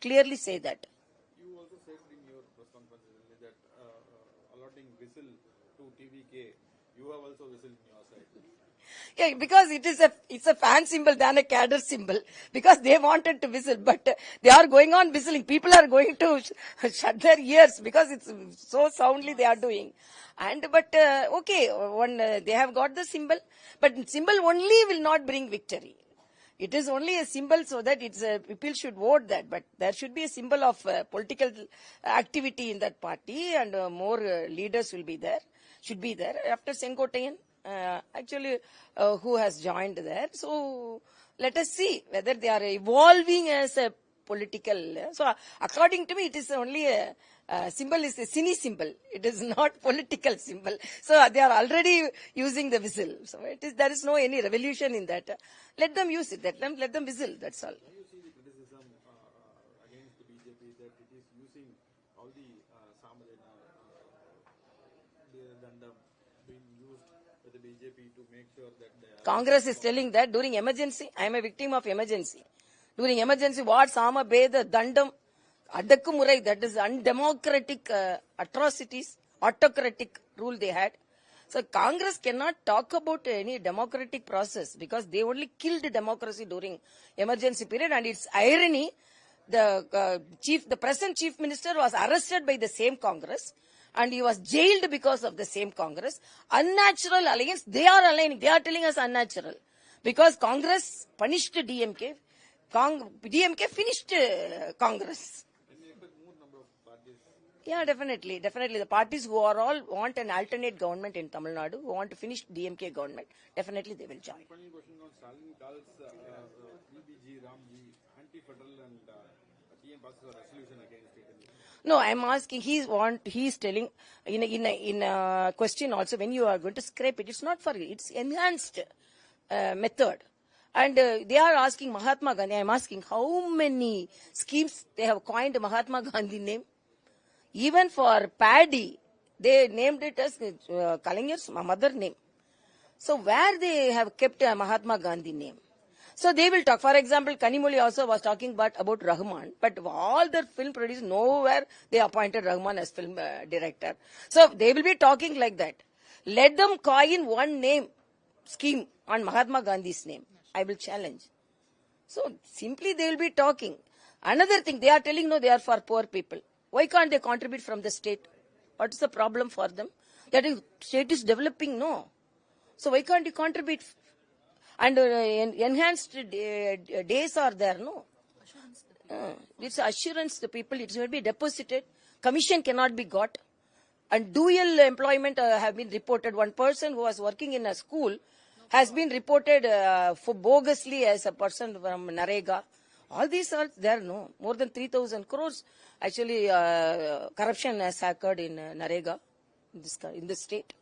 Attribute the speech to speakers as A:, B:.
A: clearly say that.
B: You also said in your press conference that allotting whistle to TVK, you have also whistled in your side.
A: Yeah, because it's a fan symbol than a cadre symbol, because they wanted to whistle, but they are going on whistling. People are going to shut their ears because it's so soundly they are doing. But they have got the symbol, but symbol only will not bring victory. It is only a symbol so that people should vote that, but there should be a symbol of political activity in that party, and more leaders will be there, should be there. After Senkotayan, who has joined there. So let us see whether they are evolving as a political. So according to me, it is only a symbol is a cine symbol. It is not political symbol. So they are already using the whistle. So there is no any revolution in that. Let them use it. Let them whistle. That's all.
B: Do you see the criticism against the BJP that it is using all the Samadena Dandam being used by the BJP to make sure that they are...
A: Congress is telling that during emergency, I am a victim of emergency. During emergency, what Sama Beda Dandam, Adakumurai, that is undemocratic atrocities, autocratic rule they had. So Congress cannot talk about any democratic process because they only killed democracy during emergency period. And it's irony, the present chief minister was arrested by the same Congress and he was jailed because of the same Congress. Unnatural alliance, they are aligning, they are telling us unnatural. Because Congress punished DMK, DMK finished Congress. Yeah, definitely. The parties who are all want an alternate government in Tamil Nadu, who want to finish DMK government, definitely they will join.
B: Final question on Stalin calls EBG, Ramji, anti-federal and TN passes a resolution against it.
A: No, I am asking, he's telling in a question also, when you are going to scrape it, it's not for it, it's enhanced method. And they are asking Mahatma Gandhi, I am asking how many schemes they have coined Mahatma Gandhi name. Even for paddy, they named it as Kalinger's mother name. So where they have kept Mahatma Gandhi name? So they will talk. For example, Kanimoli also was talking about Rahman, but all the film producers, nowhere they appointed Rahman as film director. So they will be talking like that. Let them coin one name scheme on Mahatma Gandhi's name. I will challenge. So simply they will be talking. Another thing, they are telling, no, they are for poor people. Why can't they contribute from the state? What is the problem for them? That is, state is developing, no. So why can't you contribute? And enhanced days are there, no. It's assurance to people, it's going to be deposited. Commission cannot be got. And dual employment have been reported. One person who was working in a school has been reported for bogusly as a person from Narega. All these are there, no. More than 3,000 crores. Actually, corruption has occurred in Narega, in this state.